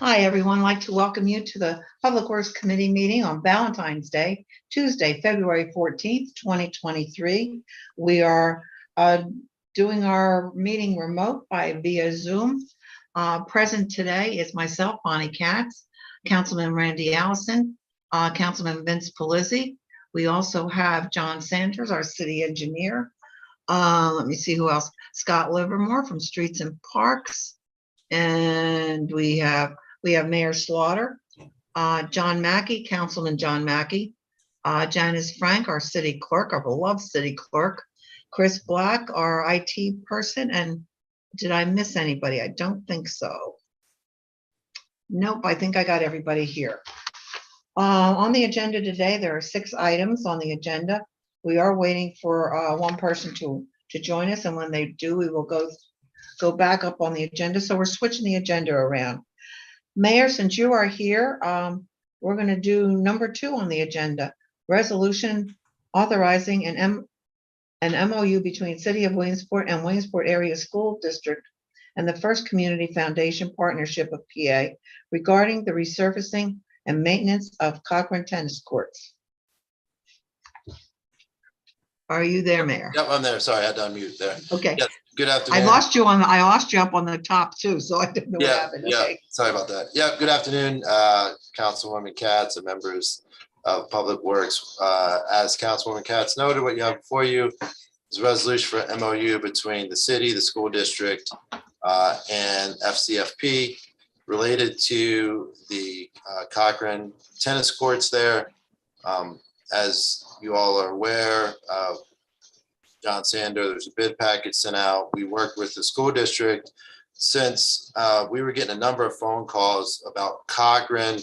Hi, everyone. I'd like to welcome you to the Public Works Committee meeting on Valentine's Day, Tuesday, February 14th, 2023. We are doing our meeting remote via Zoom. Present today is myself, Bonnie Katz, Councilman Randy Allison, Councilman Vince Polizzi. We also have John Sanders, our city engineer. Let me see who else. Scott Livermore from Streets and Parks. And we have Mayor Slaughter, John Mackey, Councilman John Mackey, Janice Frank, our city clerk, our beloved city clerk, Chris Black, our IT person, and did I miss anybody? I don't think so. Nope, I think I got everybody here. On the agenda today, there are 6 items on the agenda. We are waiting for one person to join us, and when they do, we will go back up on the agenda. So we're switching the agenda around. Mayor, since you are here, we're going to do number 2 on the agenda, resolution authorizing an MOU between City of Williamsport and Williamsport Area School District and the First Community Foundation Partnership of PA regarding the resurfacing and maintenance of Cochran tennis courts. Are you there, Mayor? Yep, I'm there. Sorry, I had to unmute there. Okay. Yes, good afternoon. I lost you up on the top too, so I didn't know what happened. Yeah, okay. Sorry about that. Yeah, good afternoon, Councilwoman Katz and members of Public Works. As Councilwoman Katz noted, what you have before you is a resolution for MOU between the city, the school district, and FCFP related to the Cochran tennis courts there. As you all are aware, John Sander, there's a bid package sent out. We worked with the school district since we were getting a number of phone calls about Cochran,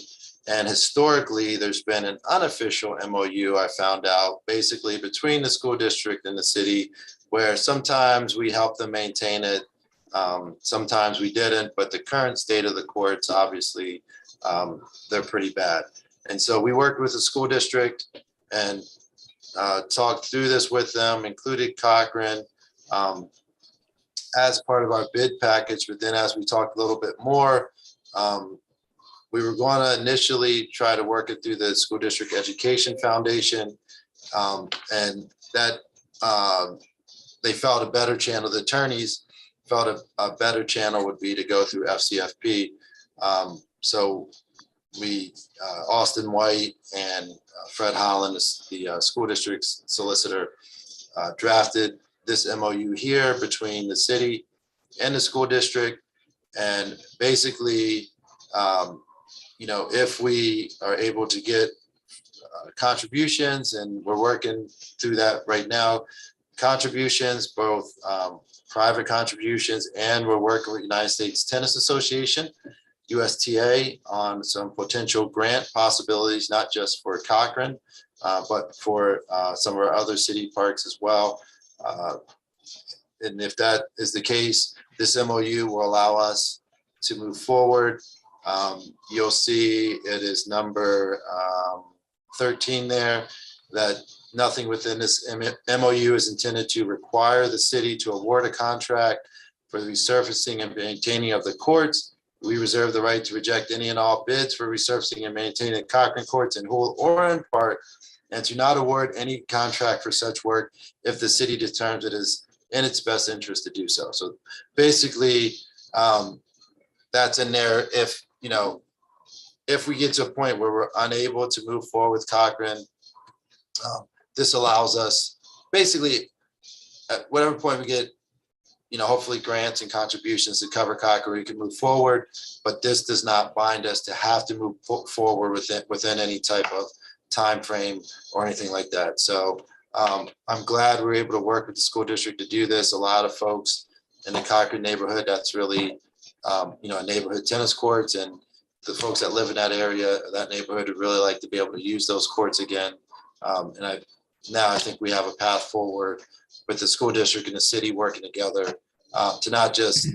and historically there's been an unofficial MOU, I found out, basically between the school district and the city, where sometimes we help them maintain it, sometimes we didn't, but the current state of the courts, obviously, they're pretty bad. And so we worked with the school district and talked through this with them, included Cochran as part of our bid package. But then as we talked a little bit more, we were going to initially try to work it through the School District Education Foundation, and that they felt a better channel. The attorneys felt a better channel would be to go through FCFP. So we, Austin White and Fred Holland, the school district's solicitor, drafted this MOU here between the city and the school district. And basically, if we are able to get contributions, and we're working through that right now, contributions, both private contributions, and we're working with United States Tennis Association, USTA, on some potential grant possibilities, not just for Cochran, but for some of our other city parks as well. And if that is the case, this MOU will allow us to move forward. You'll see it is number 13 there, that nothing within this MOU is intended to require the city to award a contract for the resurfacing and maintaining of the courts. We reserve the right to reject any and all bids for resurfacing and maintaining Cochran courts in whole or in part, and to not award any contract for such work if the city determines it is in its best interest to do so. So basically, that's in there. If we get to a point where we're unable to move forward with Cochran, this allows us basically at whatever point we get, hopefully grants and contributions to cover Cochran, we can move forward, but this does not bind us to have to move forward within any type of time frame or anything like that. So I'm glad we're able to work with the school district to do this. A lot of folks in the Cochran neighborhood, that's really, a neighborhood tennis courts, and the folks that live in that area, that neighborhood, would really like to be able to use those courts again. And I think we have a path forward with the school district and the city working together to not just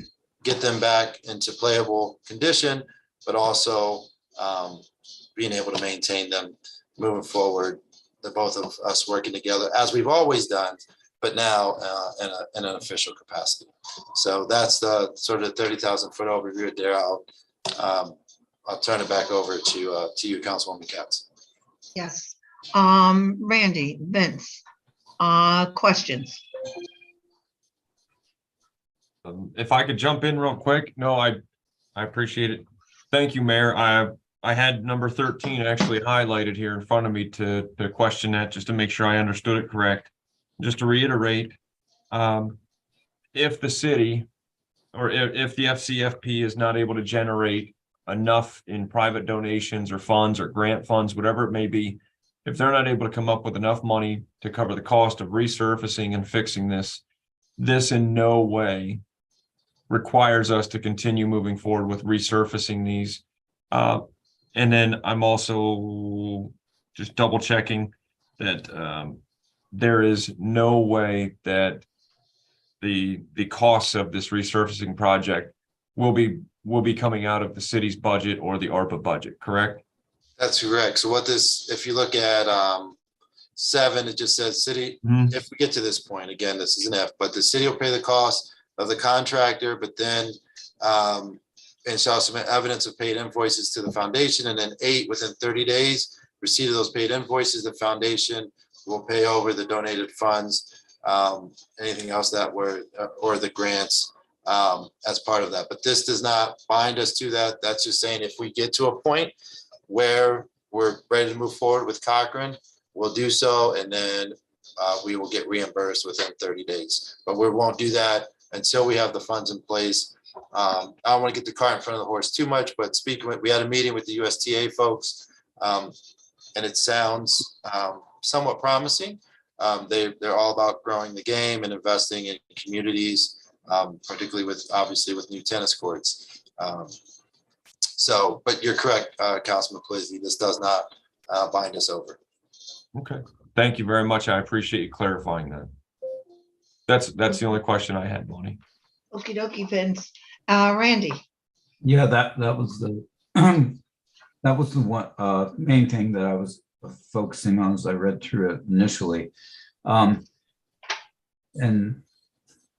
get them back into playable condition, but also being able to maintain them moving forward. The both of us working together as we've always done, but now in an official capacity. So that's the sort of 30,000 foot overview there. I'll I'll turn it back over to you, Councilwoman Katz. Yes. Randy, Vince, questions? If I could jump in real quick, no, I appreciate it. Thank you, Mayor. I had number 13 actually highlighted here in front of me to question that, just to make sure I understood it correct. Just to reiterate, if the city or if the FCFP is not able to generate enough in private donations or funds or grant funds, whatever it may be, if they're not able to come up with enough money to cover the cost of resurfacing and fixing this in no way requires us to continue moving forward with resurfacing these. And then I'm also just double checking that there is no way that the costs of this resurfacing project will be coming out of the city's budget or the ARPA budget, correct? That's correct. So if you look at 7, it just says city, if we get to this point, again, this is an F, but the city will pay the cost of the contractor, but then and shall submit evidence of paid invoices to the foundation. And then 8, within 30 days, receipt of those paid invoices, the foundation will pay over the donated funds, anything else that were, or the grants as part of that. But this does not bind us to that. That's just saying if we get to a point where we're ready to move forward with Cochrane, we'll do so, and then we will get reimbursed within 30 days. But we won't do that until we have the funds in place. I don't want to get the cart in front of the horse too much, but we had a meeting with the USTA folks, and it sounds somewhat promising. They're all about growing the game and investing in communities, particularly obviously with new tennis courts. But you're correct, Councilman Quigley, this does not bind us over. Okay, thank you very much. I appreciate you clarifying that. That's the only question I had, Bonnie. Okie dokie, Vince. Randy. Yeah, that was the that was the one main thing that I was focusing on as I read through it initially. And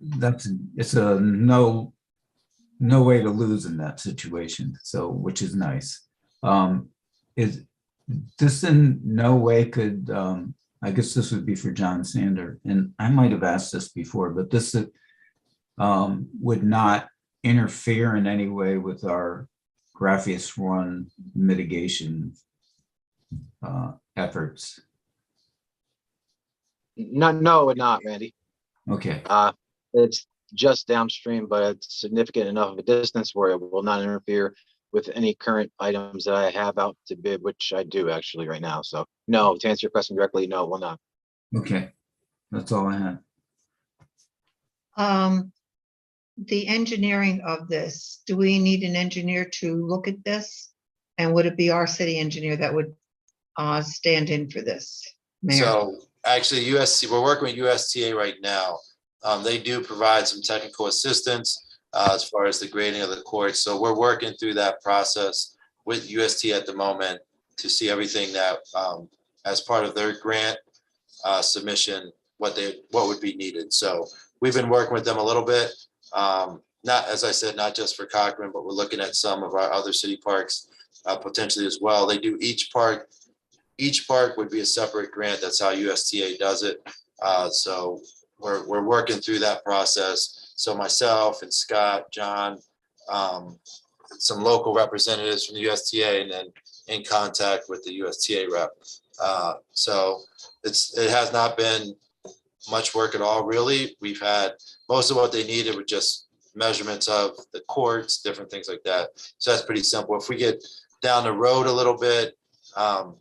it's a no way to lose in that situation. So, which is nice. Is this in no way could, I guess this would be for John Sander, and I might have asked this before, but this would not interfere in any way with our Graphius Run mitigation efforts. No, it would not, Randy. Okay. It's just downstream, but it's significant enough of a distance where it will not interfere with any current items that I have out to bid, which I do actually right now. So no, to answer your question directly, no, it will not. Okay, that's all I had. The engineering of this, do we need an engineer to look at this? And would it be our city engineer that would stand in for this, Mayor? So actually we're working with USTA right now. They do provide some technical assistance as far as the grading of the courts. So we're working through that process with USTA at the moment to see everything that as part of their grant submission, what would be needed. So we've been working with them a little bit. Not, as I said, not just for Cochrane, but we're looking at some of our other city parks potentially as well. They do each park would be a separate grant. That's how USTA does it. So we're working through that process. So myself and Scott, John, some local representatives from the USTA, and then in contact with the USTA rep. So it has not been much work at all, really. We've had most of what they needed with just measurements of the courts, different things like that. So that's pretty simple. If we get down the road a little bit, and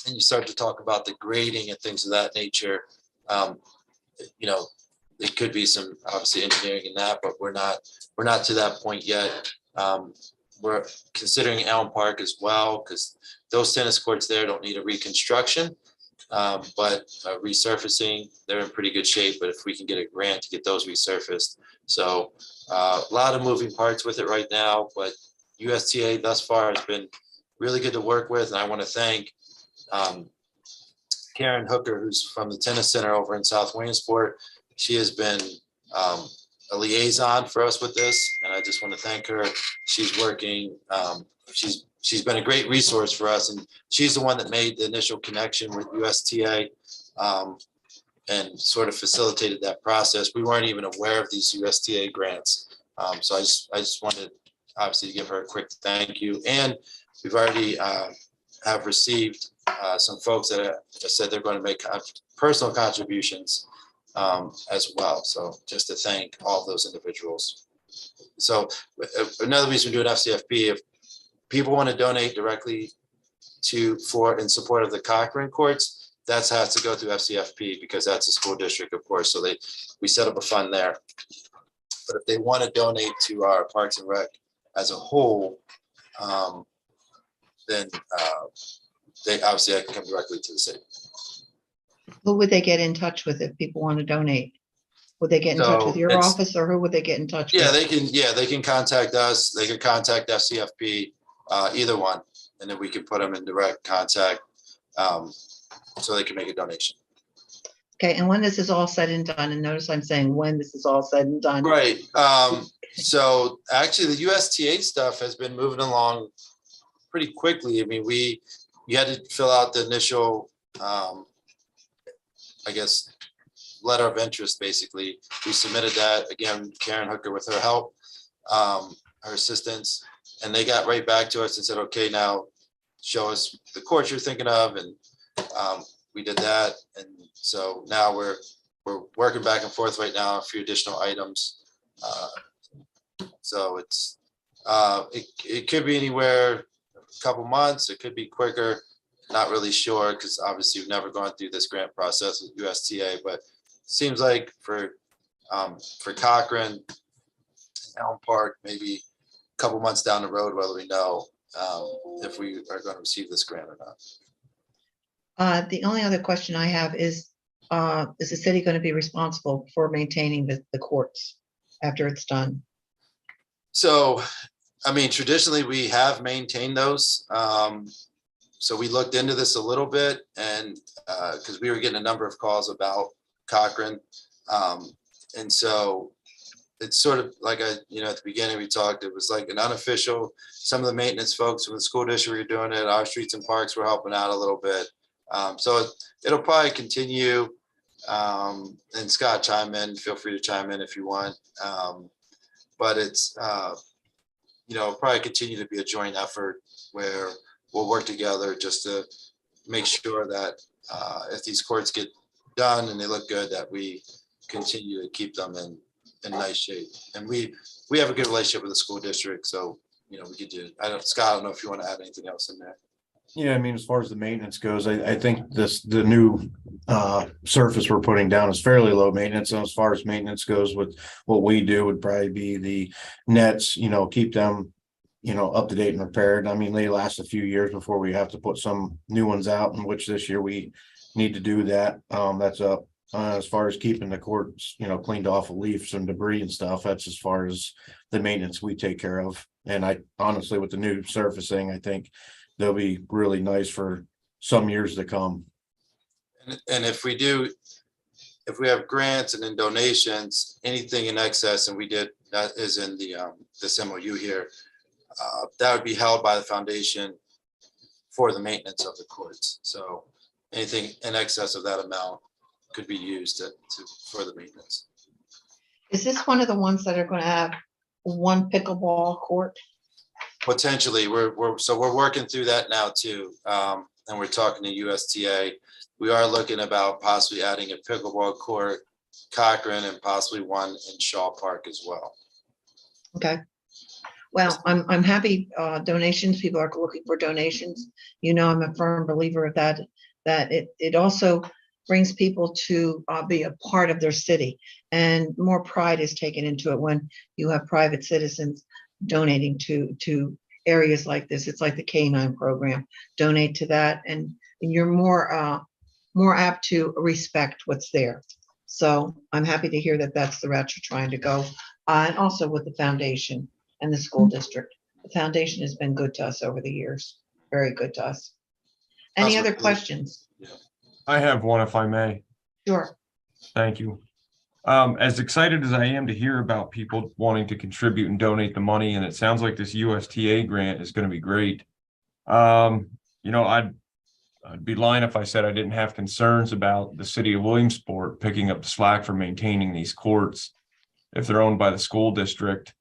you start to talk about the grading and things of that nature, it could be some obviously engineering in that, but we're not to that point yet. We're considering Elm Park as well, because those tennis courts there don't need a reconstruction, but resurfacing, they're in pretty good shape. But if we can get a grant to get those resurfaced, so a lot of moving parts with it right now. But USTA thus far has been really good to work with, and I want to thank Karen Hooker, who's from the tennis center over in South Williamsport. She has been a liaison for us with this, and I just want to thank her. She's working, she's been a great resource for us, and she's the one that made the initial connection with USTA and sort of facilitated that process. We weren't even aware of these USTA grants. So I just wanted, obviously, to give her a quick thank you. And we've already have received some folks that said they're going to make personal contributions as well. So just to thank all those individuals. So another reason we do an FCFP, if people want to donate directly in support of the Cochrane courts, that has to go through FCFP because that's a school district, of course. So we set up a fund there. But if they want to donate to our Parks and Rec as a whole, then they obviously can come directly to the city. Who would they get in touch with if people want to donate? Would they get in touch with your office, or who would they get in touch with? They can contact us. They can contact FCFP, either one, and then we can put them in direct contact so they can make a donation. Okay, and when this is all said and done, and notice I'm saying when this is all said and done. Right. So actually the USTA stuff has been moving along pretty quickly. I mean, you had to fill out the initial, I guess, letter of interest, basically. We submitted that, again, Karen Hooker with her help, her assistance, and they got right back to us and said, okay, now show us the course you're thinking of. And we did that. And so now we're working back and forth right now, a few additional items. So it could be anywhere a couple months, it could be quicker, not really sure, because obviously we've never gone through this grant process with USTA, but seems like for Cochrane, Elm Park, maybe a couple months down the road, whether we know if we are going to receive this grant or not. The only other question I have is the city going to be responsible for maintaining the courts after it's done? So, I mean, traditionally we have maintained those. So we looked into this a little bit, and because we were getting a number of calls about Cochrane. And so it's sort of like at the beginning we talked, it was like an unofficial, some of the maintenance folks from the school district were doing it. Our streets and parks were helping out a little bit. So it'll probably continue. And Scott, chime in, feel free to chime in if you want. But it's, probably continue to be a joint effort where we'll work together just to make sure that if these courts get done and they look good, that we continue to keep them in nice shape. And we have a good relationship with the school district, so we could do. Scott, I don't know if you want to add anything else in there. Yeah, I mean, as far as the maintenance goes, I think the new surface we're putting down is fairly low maintenance. And as far as maintenance goes, with what we do would probably be the nets, keep them, up to date and repaired. I mean, they last a few years before we have to put some new ones out, in which this year we need to do that. That's up. As far as keeping the courts, cleaned off of leaves and debris and stuff, that's as far as the maintenance we take care of. And I honestly, with the new surfacing, I think they'll be really nice for some years to come. And if we have grants and then donations, anything in excess, and we did, that is in the this MOU here, that would be held by the foundation for the maintenance of the courts. So anything in excess of that amount could be used for the maintenance. Is this one of the ones that are going to have one pickleball court? Potentially, we're working through that now too, and we're talking to USTA. We are looking about possibly adding a pickleball court, Cochrane, and possibly one in Shaw Park as well. Okay. Well, I'm happy. Donations. People are looking for donations. I'm a firm believer of that. That it also brings people to be a part of their city, and more pride is taken into it when you have private citizens donating to areas like this. It's like the K9 program. Donate to that, and you're more apt to respect what's there. So I'm happy to hear that that's the route you're trying to go, and also with the foundation and the school district. The foundation has been good to us over the years. Very good to us. Any other questions? I have one, if I may. Sure. Thank you. As excited as I am to hear about people wanting to contribute and donate the money, and it sounds like this USTA grant is going to be great. You know, I'd be lying if I said I didn't have concerns about the city of Williamsport picking up the slack for maintaining these courts if they're owned by the school district.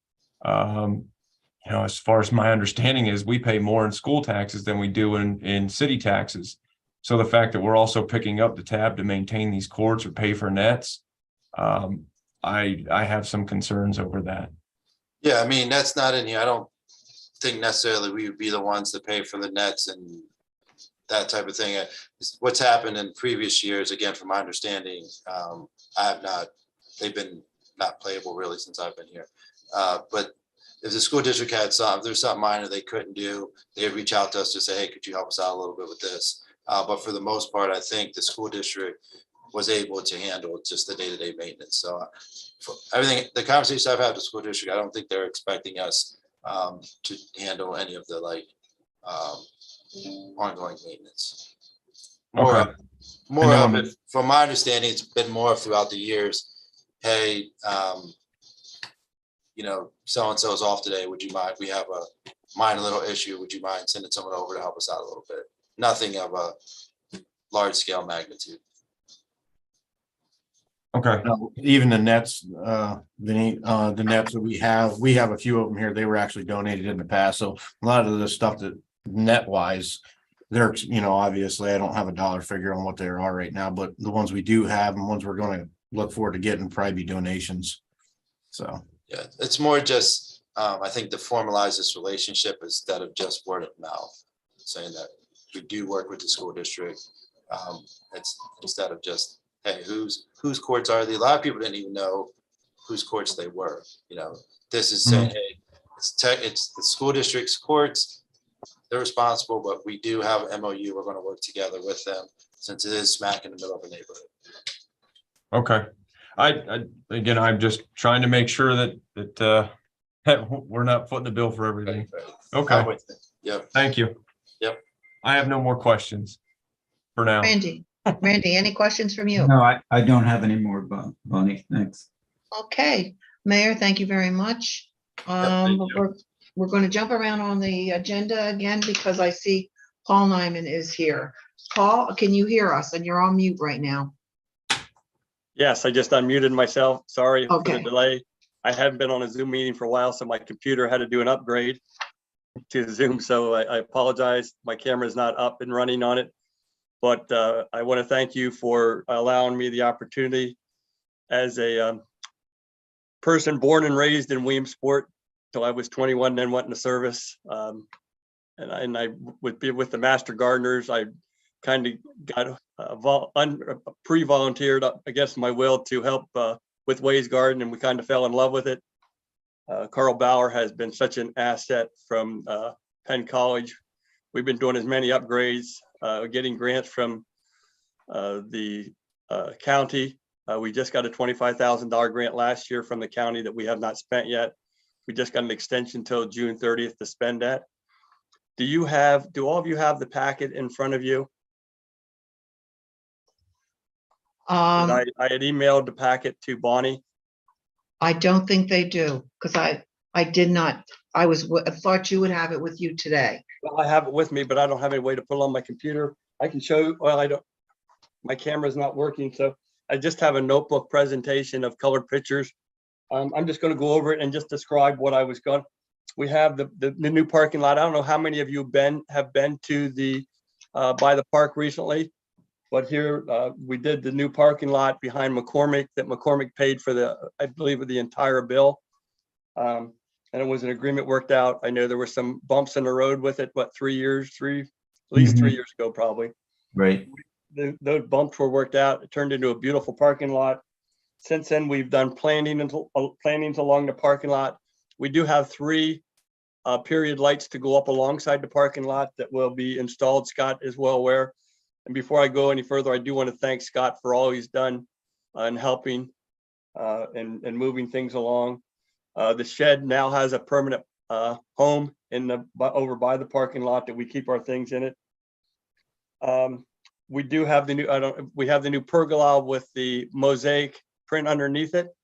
You know, as far as my understanding is, we pay more in school taxes than we do in city taxes. So the fact that we're also picking up the tab to maintain these courts or pay for nets, I have some concerns over that. Yeah, I mean, that's not in here. I don't think necessarily we would be the ones that pay for the nets and that type of thing. What's happened in previous years, again, from my understanding, they've been not playable really since I've been here. But if the school district had if there's something minor they couldn't do, they'd reach out to us to say, hey, could you help us out a little bit with this? But for the most part, I think the school district was able to handle just the day-to-day maintenance. So for everything, the conversations I've had with the school district, I don't think they're expecting us to handle any of the ongoing maintenance. More of it, from my understanding, it's been more throughout the years. Hey, you know, so-and-so is off today. Would you mind? We have a minor little issue. Would you mind sending someone over to help us out a little bit? Nothing of a large scale magnitude. Okay. Even the nets, the nets that we have a few of them here. They were actually donated in the past. So a lot of the stuff that net wise, they're, you know, obviously I don't have a dollar figure on what they are right now, but the ones we do have and ones we're going to look forward to getting probably be donations. So. Yeah, it's more just, I think to formalize this relationship instead of just word of mouth, saying that we do work with the school district. It's instead of just, hey, whose courts are they? A lot of people didn't even know whose courts they were. You know, this is saying, hey, it's the school district's courts. They're responsible, but we do have an MOU. We're going to work together with them since it is smack in the middle of a neighborhood. Okay. Again, I'm just trying to make sure that we're not footing the bill for everything. Okay. Yep. Thank you. Yep. I have no more questions for now. Randy, any questions from you? No, I don't have any more, Bonnie. Thanks. Okay, Mayor, thank you very much. thank you. We're going to jump around on the agenda again because I see Paul Nyman is here. Paul, can you hear us? And you're on mute right now. Yes, I just unmuted myself. Sorry for the Okay. delay. I haven't been on a Zoom meeting for a while, so my computer had to do an upgrade to Zoom. So I apologize. My camera is not up and running on it. But I want to thank you for allowing me the opportunity as a person born and raised in Williamsport till I was 21, then went into service. And I would be with the Master Gardeners. I kind of got pre-volunteered against my will to help with Ways Garden, and we kind of fell in love with it. Carl Bauer has been such an asset from Penn College. We've been doing as many upgrades, getting grants from the county. We just got a $25,000 grant last year from the county that we have not spent yet. We just got an extension till June 30th to spend that. Do all of you have the packet in front of you? I had emailed the packet to Bonnie. I don't think they do because I did not. I thought you would have it with you today. Well, I have it with me, but I don't have any way to put it on my computer. I can show you. Well, I don't. My camera's not working, so I just have a notebook presentation of colored pictures. I'm just going to go over it and just describe what I was going. We have the new parking lot. I don't know how many of you have been to the by the park recently. But here we did the new parking lot behind McCormick that McCormick paid for I believe the entire bill. And it was an agreement worked out. I know there were some bumps in the road with it, but at least 3 years ago, probably. Right. Those bumps were worked out. It turned into a beautiful parking lot. Since then, we've done plantings along the parking lot. We do have 3 period lights to go up alongside the parking lot that will be installed. Scott is well aware. And before I go any further, I do want to thank Scott for all he's done in helping and moving things along. The shed now has a permanent home over by the parking lot that we keep our things in it. We do have the new we have the new pergola with the mosaic print underneath it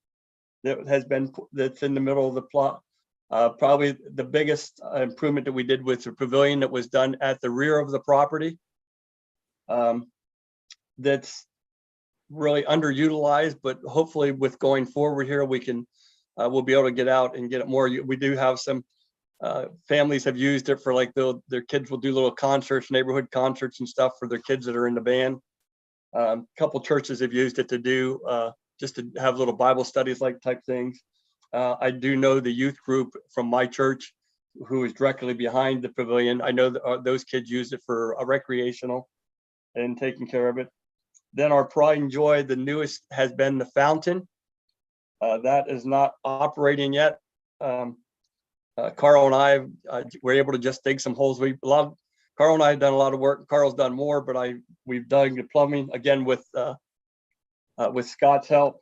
that has been, that's in the middle of the plot. Probably the biggest improvement that we did with the pavilion that was done at the rear of the property. That's really underutilized, but hopefully with going forward here, we can, we'll be able to get out and get it more. We do have some families have used it for like their kids will do little concerts, neighborhood concerts and stuff for their kids that are in the band. A couple churches have used it to do just to have little Bible studies like type things. I do know the youth group from my church who is directly behind the pavilion. I know that those kids use it for a recreational and taking care of it. Then our pride and joy, the newest has been the fountain. That is not operating yet. Carl and I were able to just dig some holes. Carl and I have done a lot of work. Carl's done more, but we've dug the plumbing again with Scott's help.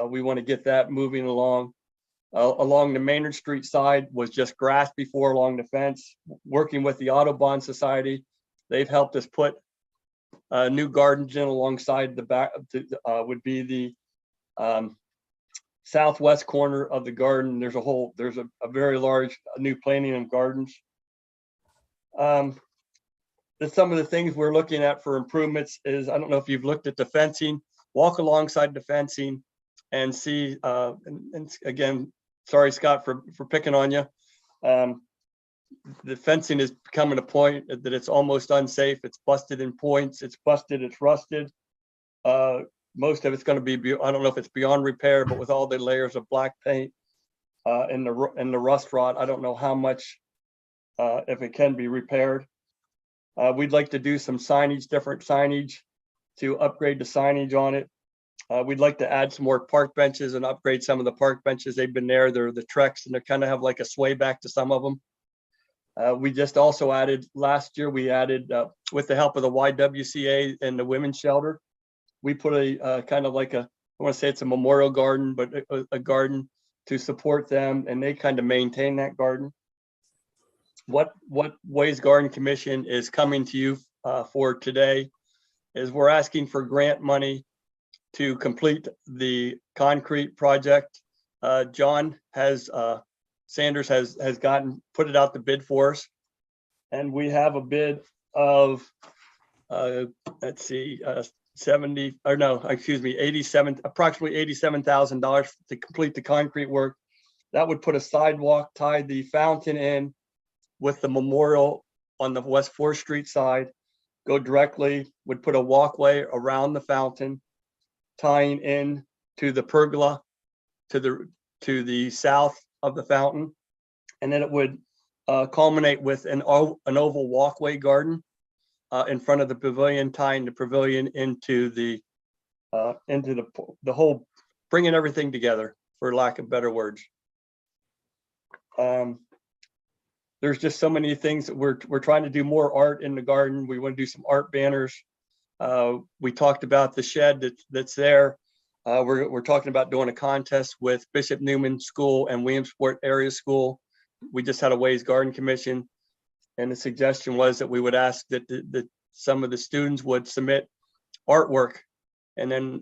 We want to get that moving along. Along the Maynard Street side was just grass before along the fence. Working with the Audubon Society, they've helped us put new gardens in alongside the back. Would be the southwest corner of the garden. There's a very large new planting of gardens. Some of the things we're looking at for improvements is, I don't know if you've looked at the fencing, walk alongside the fencing and see, and again, sorry, Scott, for picking on you. The fencing is becoming a point that it's almost unsafe. It's busted in points. It's busted, it's rusted. Most of it's going to be, I don't know if it's beyond repair, but with all the layers of black paint and the rust rot, I don't know how much, if it can be repaired. We'd like to do some signage, different signage to upgrade the signage on it. We'd like to add some more park benches and upgrade some of the park benches. They've been there, they're the Treks, and they kind of have like a sway back to some of them. We just also added, last year, we added, with the help of the YWCA and the women's shelter, we put a kind of like I want to say it's a memorial garden, but a garden to support them, and they kind of maintain that garden. What Ways Garden Commission is coming to you for today is we're asking for grant money to complete the concrete project. John Sanders has put it out the bid for us, and we have a bid of let's see, approximately $87,000 to complete the concrete work. That would put a sidewalk, tie the fountain in with the memorial on the West 4th Street side, go directly, would put a walkway around the fountain, tying in to the pergola to the south of the fountain. And then it would culminate with an oval walkway garden in front of the pavilion, tying the pavilion into the whole, bringing everything together, for lack of better words. There's just so many things that we're trying to do more art in the garden. We want to do some art banners. We talked about the shed that's there. We're talking about doing a contest with Bishop Newman School and Williamsport Area School. We just had a Ways Garden Commission, and the suggestion was that we would ask that some of the students would submit artwork, and then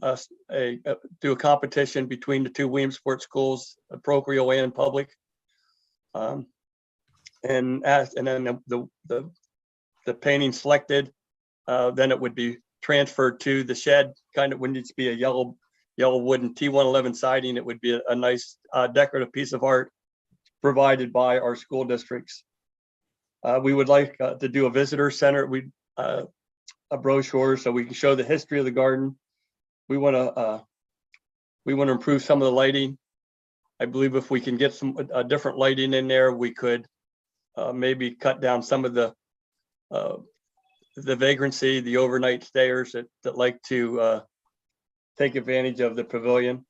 do a competition between the two Williamsport schools, parochial and public. And then the painting selected, then it would be transferred to the shed. Kind of, when it needs to be a yellow wooden T111 siding, it would be a nice decorative piece of art provided by our school districts. We would like to do a visitor center, a brochure, so we can show the history of the garden. We want to improve some of the lighting. I believe if we can get some different lighting in there, we could maybe cut down some of the vagrancy, the overnight stayers that like to take advantage of the pavilion.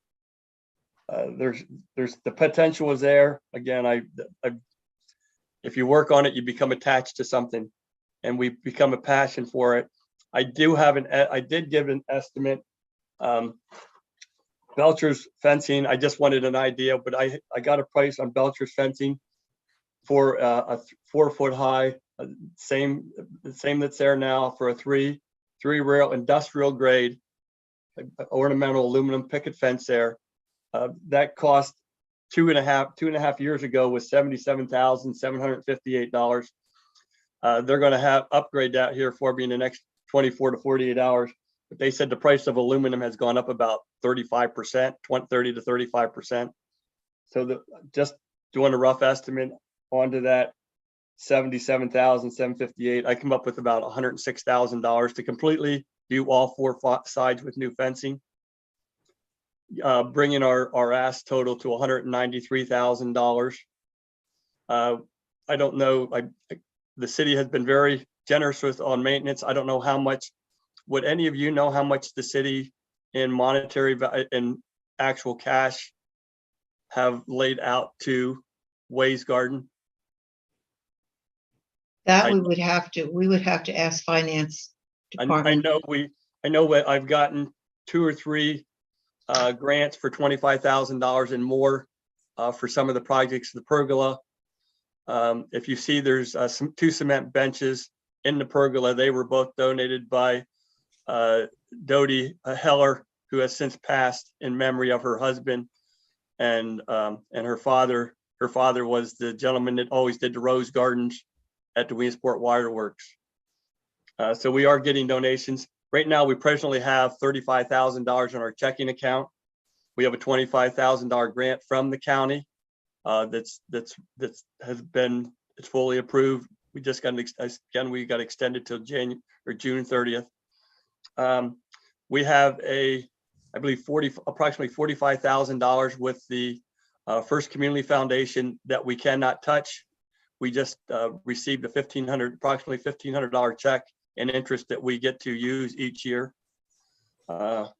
There's the potential is there. Again, if you work on it, you become attached to something, and we become a passion for it. I did give an estimate. Belcher's fencing, I just wanted an idea, but I got a price on Belcher's fencing for a 4-foot high, the same that's there now, for a three rail industrial grade. ornamental aluminum picket fence there. That cost two and a half years ago was $77,758. They're going to upgrade that here for me in the next 24 to 48 hours. But they said the price of aluminum has gone up about 35%, 30 to 35%. So just doing a rough estimate onto that $77,758, I come up with about $106,000 to completely do all four sides with new fencing. Bringing our ask total to $193,000. I don't know. The city has been very generous on maintenance. I don't know how much. Would any of you know how much the city in monetary and actual cash have laid out to Ways Garden? That we would have to ask finance I department. know what I've gotten 2 or 3 grants for $25,000 and more for some of the projects, the pergola. If you see, there's 2 cement benches in the pergola. They were both donated by Dodie Heller, who has since passed, in memory of her husband and her father. Her father was the gentleman that always did the rose gardens at the Williamsport Waterworks. So we are getting donations. Right now, we presently have $35,000 in our checking account. We have a $25,000 grant from the county it's fully approved. We just got extended till June 30th. We have I believe approximately $45,000 with the First Community Foundation that we cannot touch. We just received approximately $1,500 check and interest that we get to use each year. I'm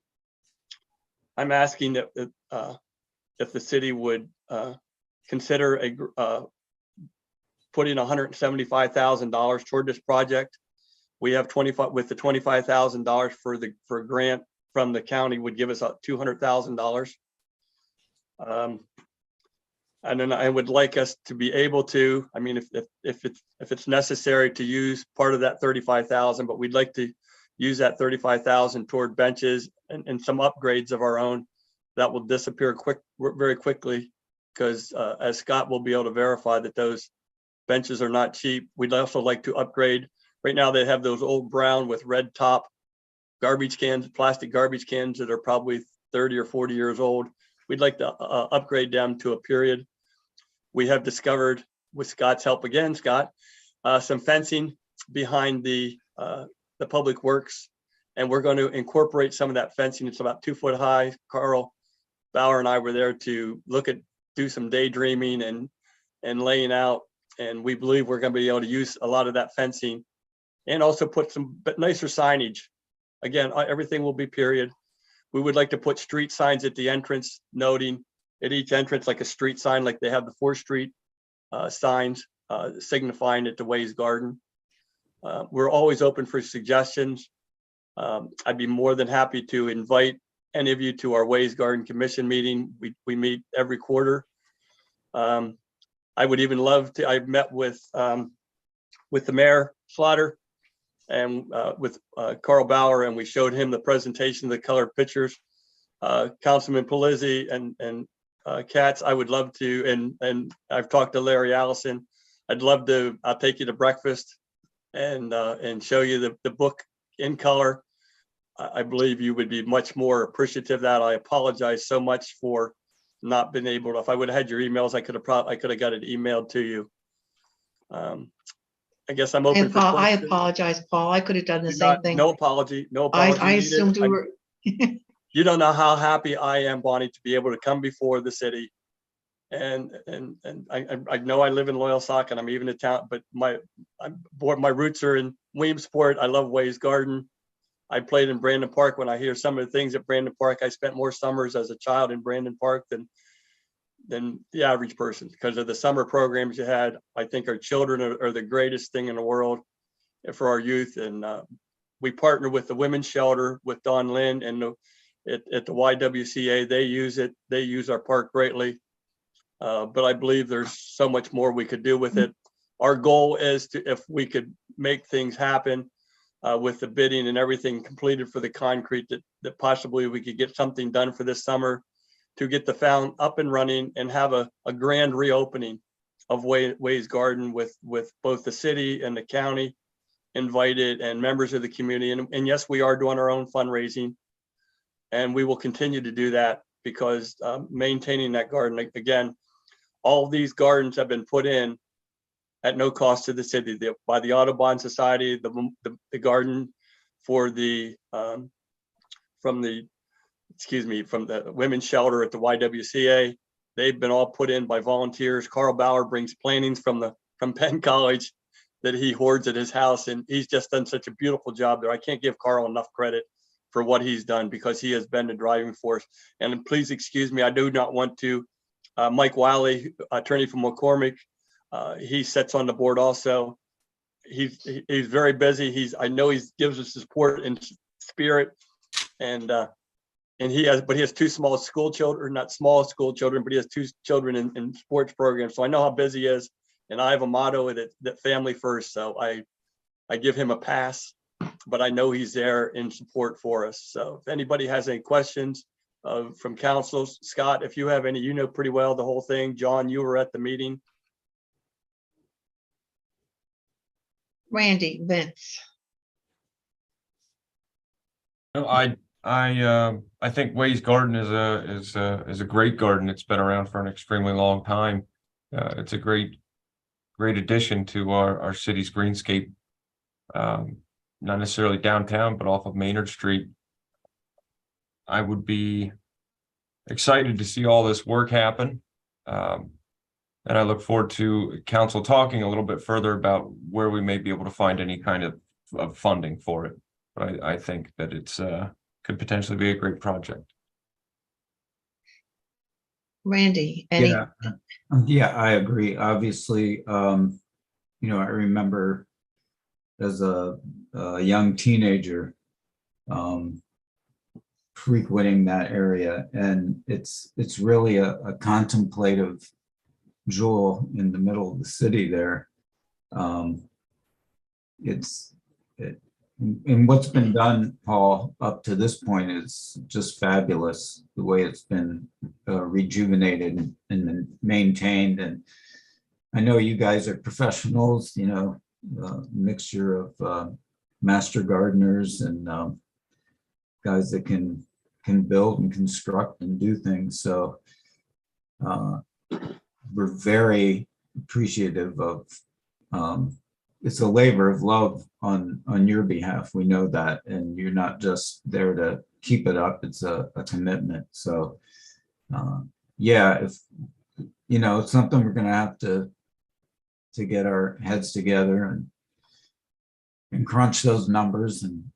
asking that if the city would consider putting $175,000 toward this project. We have $25,000 for a grant from the county would give us $200,000. And then I would like us to be able to, I mean, if it's necessary to use part of that $35,000, but we'd like to use that $35,000 toward benches and some upgrades of our own that will disappear very quickly, because as Scott will be able to verify that those benches are not cheap. We'd also like to upgrade. Right now they have those old brown with red top garbage cans, plastic garbage cans that are probably 30 or 40 years old. We'd like to upgrade them to a period. We have discovered, with Scott's help again, Scott, some fencing behind the public works, and we're going to incorporate some of that fencing. It's about 2 foot high. Carl Bauer and I were there to do some daydreaming and laying out, and we believe we're going to be able to use a lot of that fencing and also put some nicer signage. Again, everything will be period. We would like to put street signs at the entrance, noting at each entrance, like a street sign, like they have the 4th Street signs, signifying it to Ways Garden. We're always open for suggestions. I'd be more than happy to invite any of you to our Ways Garden Commission meeting. We meet every quarter. I would even love to, I've met with the Mayor Slaughter and with Carl Bauer, and we showed him the presentation of the colored pictures. Councilman Palizzi and Katz, I would love to, and I've talked to Larry Allison. I'd love to, I'll take you to breakfast and show you the book in color. I believe you would be much more appreciative of that. I apologize so much for not being able to. If I would have had your emails, I could have got it emailed to you. I guess I'm open. I apologize, Paul. I could have done the same thing. No apology. No apology. I assumed you were. You don't know how happy I am, Bonnie, to be able to come before the city. And I know I live in Loyalsock and I'm even in town, but my roots are in Williamsport. I love Ways Garden. I played in Brandon Park. When I hear some of the things at Brandon Park, I spent more summers as a child in Brandon Park than the average person, because of the summer programs you had. I think our children are the greatest thing in the world for our youth. And we partner with the Women's Shelter with Don Lynn, and at the YWCA, they use it. They use our park greatly. But I believe there's so much more we could do with it. Our goal is to, if we could make things happen, with the bidding and everything completed for the concrete, that possibly we could get something done for this summer to get the fountain up and running and have a grand reopening of Ways Garden with both the city and the county invited and members of the community. And yes, we are doing our own fundraising, and we will continue to do that because maintaining that garden, again, all of these gardens have been put in at no cost to the city by the Audubon Society, the garden for the from the women's shelter at the YWCA. They've been all put in by volunteers. Carl Bauer brings plantings from Penn College that he hoards at his house, and he's just done such a beautiful job there. I can't give Carl enough credit for what he's done because he has been the driving force. And please excuse me, I do not want to. Mike Wiley, attorney from McCormick, he sits on the board also. He's very busy. I know he gives us support and spirit, and he has two small school children, not small school children, but he has two children in sports programs. So I know how busy he is, and I have a motto that family first. So I give him a pass, but I know he's there in support for us. So if anybody has any questions from council, Scott, if you have any, you know pretty well the whole thing. John, you were at the meeting. Randy, Vince. No, I think Ways Garden is a great garden. It's been around for an extremely long time. It's a great addition to our city's greenscape. Not necessarily downtown, but off of Maynard Street. I would be excited to see all this work happen. And I look forward to council talking a little bit further about where we may be able to find any kind of funding for it. But I think that it's could potentially be a great project. Randy, Yeah, I agree. Obviously, I remember as a young teenager frequenting that area, and it's really a contemplative jewel in the middle of the city there. And what's been done, Paul, up to this point is just fabulous. The way it's been rejuvenated and maintained. And I know you guys are professionals, mixture of master gardeners and guys that can build and construct and do things. So we're very appreciative of it's a labor of love on your behalf. We know that, and you're not just there to keep it up. It's a commitment. So if it's something we're gonna have to get our heads together and crunch those numbers and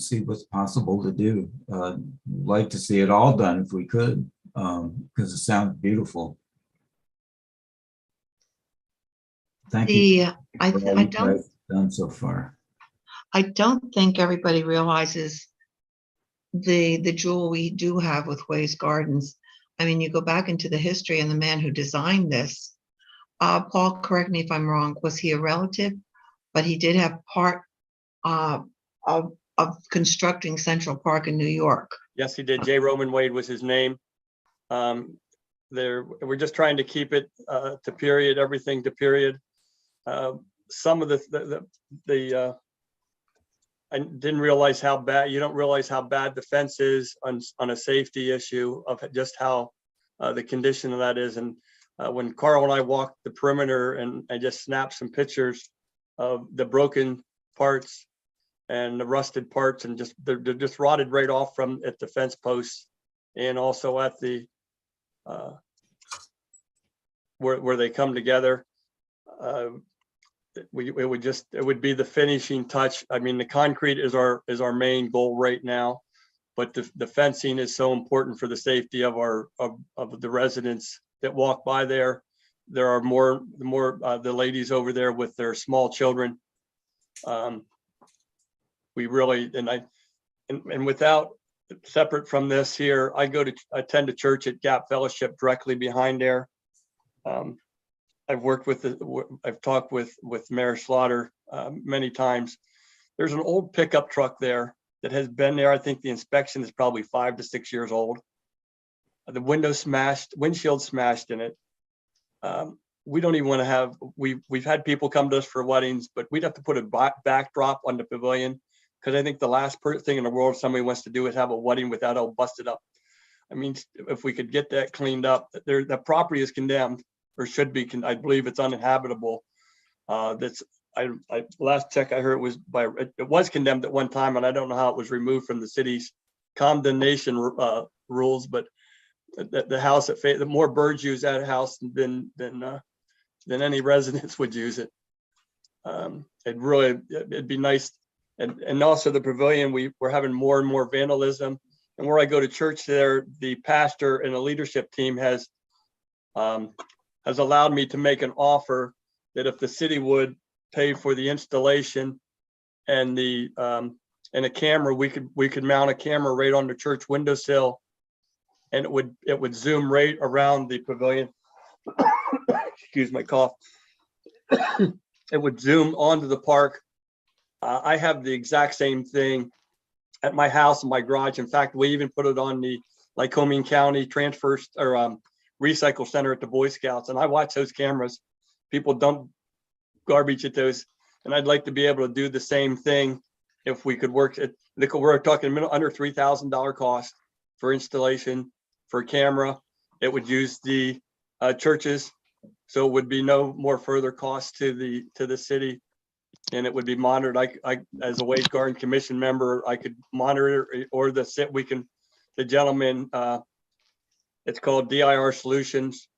see what's possible to do. Like to see it all done if we could, because it sounds beautiful. Thank you. I don't done so far. I don't think everybody realizes the jewel we do have with Ways Gardens. I mean, you go back into the history and the man who designed this, Paul, correct me if I'm wrong, was he a relative? But he did have part of constructing Central Park in New York. Yes, he did. J. Roman Wade was his name. We're just trying to keep it to period, everything to period. Some of I didn't realize how bad, you don't realize how bad the fence is on a safety issue of just how the condition of that is. And when Carl and I walked the perimeter and I just snapped some pictures of the broken parts and the rusted parts, and they're just rotted right off at the fence posts, and also at the where they come together. It would be the finishing touch. I mean, the concrete is our main goal right now, but the fencing is so important for the safety of the residents that walk by there. There are more the ladies over there with their small children. We really, and without, separate from this here, I attend a church at Gap Fellowship directly behind there. I've talked with Mayor Slaughter many times. there's an old pickup truck there that has been there. I think the inspection is probably 5 to 6 years old. The window smashed, windshield smashed in it. We don't even want to have, we've had people come to us for weddings, but we'd have to put a backdrop on the pavilion, because I think the last thing in the world somebody wants to do is have a wedding with that all busted up. I mean, if we could get that cleaned up, the property is condemned, or should be, I believe it's uninhabitable. Last check I heard it was condemned at one time, and I don't know how it was removed from the city's condemnation rules, but the house, the more birds use that house than any residents would use it. It'd be nice. And also the pavilion, we're having more and more vandalism. And where I go to church there, the pastor and the leadership team has allowed me to make an offer that if the city would pay for the installation and a camera, we could mount a camera right on the church windowsill, and it would zoom right around the pavilion. Excuse my cough. It would zoom onto the park. I have the exact same thing at my house and my garage. In fact, we even put it on the Lycoming County recycle center at the Boy Scouts, and I watch those cameras. People dump garbage at those, and I'd like to be able to do the same thing if we could work it. We're talking under $3,000 cost for installation for a camera. It would use the churches, so it would be no more further cost to the city, and it would be monitored. I as a Waste Garden Commission member, I could monitor it, or the gentleman, it's called DIR Solutions.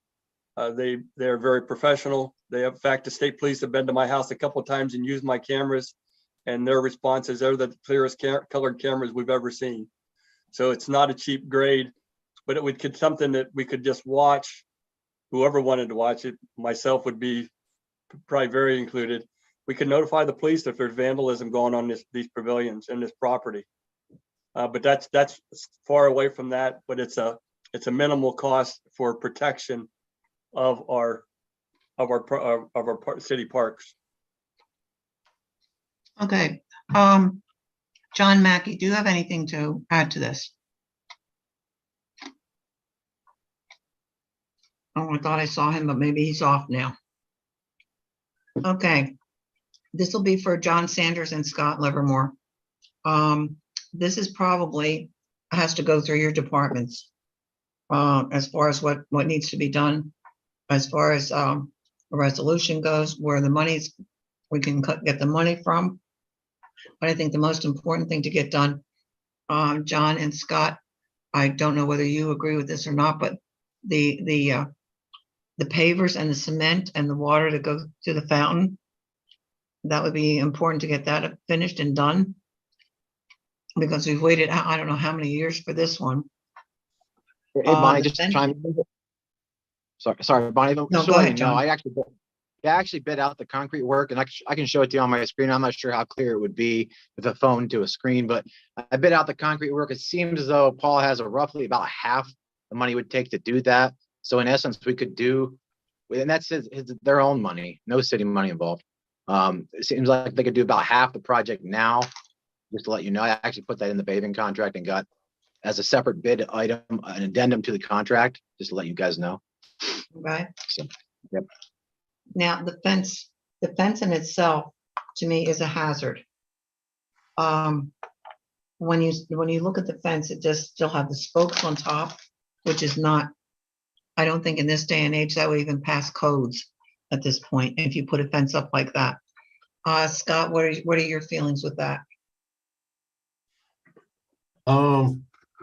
They're very professional. In fact, the state police have been to my house a couple of times and used my cameras, and their responses are the clearest colored cameras we've ever seen. So it's not a cheap grade, but it would get something that we could just watch. Whoever wanted to watch it, myself would be probably very included. We could notify the police if there's vandalism going on these pavilions and this property. But that's far away from that. But it's a minimal cost for protection of our city parks. Okay, John Mackey, do you have anything to add to this? Oh, I thought I saw him, but maybe he's off now. Okay, this will be for John Sanders and Scott Livermore. This is probably has to go through your departments as far as what needs to be done, as far as a resolution goes, where the money's we can get the money from. But I think the most important thing to get done, John and Scott, I don't know whether you agree with this or not, but the pavers and the cement and the water to go to the fountain, that would be important to get that finished and done, because we've waited, I don't know how many years for this one. Hey, Bonnie, just chime in. Sorry, Bonnie. No, go ahead, John. I actually bid out the concrete work, and I can show it to you on my screen. I'm not sure how clear it would be with a phone to a screen, but I bid out the concrete work. It seems as though Paul has roughly about half the money it would take to do that. So in essence, we could do, and that's their own money, no city money involved. It seems like they could do about half the project now. Just to let you know, I actually put that in the paving contract and got as a separate bid item, an addendum to the contract, just to let you guys know. Right. So, yep. Now, the fence in itself, to me, is a hazard. When you look at the fence, it just still have the spokes on top, which is not, I don't think in this day and age that would even pass codes at this point, if you put a fence up like that. Scott, what are your feelings with that?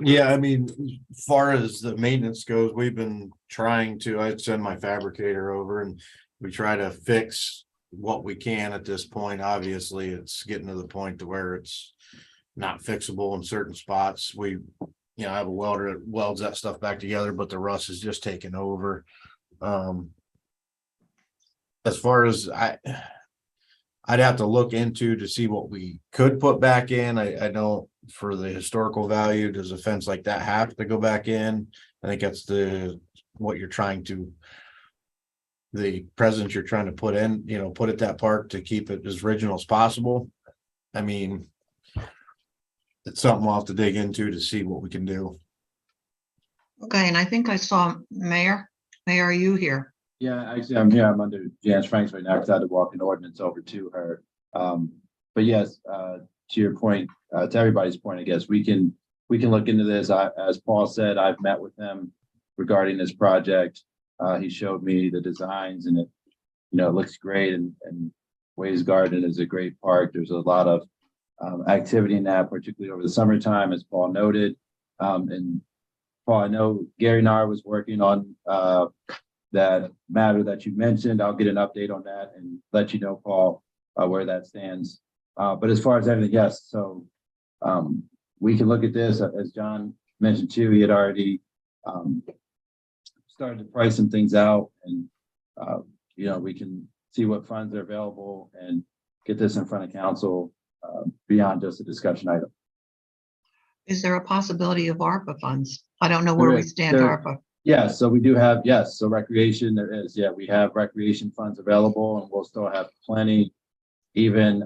Yeah, I mean, as far as the maintenance goes, we've been trying to, I'd send my fabricator over and we try to fix what we can at this point. Obviously, it's getting to the point to where it's not fixable in certain spots. I have a welder that welds that stuff back together, but the rust is just taking over. As far as I'd have to look into to see what we could put back in. I don't, for the historical value, does a fence like that have to go back in? I think that's what you're trying to, the presence you're trying to put in, put at that park to keep it as original as possible. I mean, it's something we'll have to dig into to see what we can do. Okay, and I think I saw Mayor. Mayor, are you here? Yeah, actually, I'm here. I'm under Janice Franks right now because I had to walk an ordinance over to her. But yes, to your point, to everybody's point, I guess we can look into this. As Paul said, I've met with him regarding this project. He showed me the designs and it looks great. And Ways Garden is a great park. There's a lot of activity in that, particularly over the summertime, as Paul noted. And Paul, I know Gary Nar was working on that matter that you mentioned. I'll get an update on that and let you know, Paul, where that stands. But as far as everything, yes. So we can look at this, as John mentioned too. He had already started to price some things out, and we can see what funds are available and get this in front of council beyond just a discussion item. Is there a possibility of ARPA funds? I don't know where we stand, ARPA. Yes, so we do have, yes, so recreation, there is, yeah, we have recreation funds available, and we'll still have plenty, even,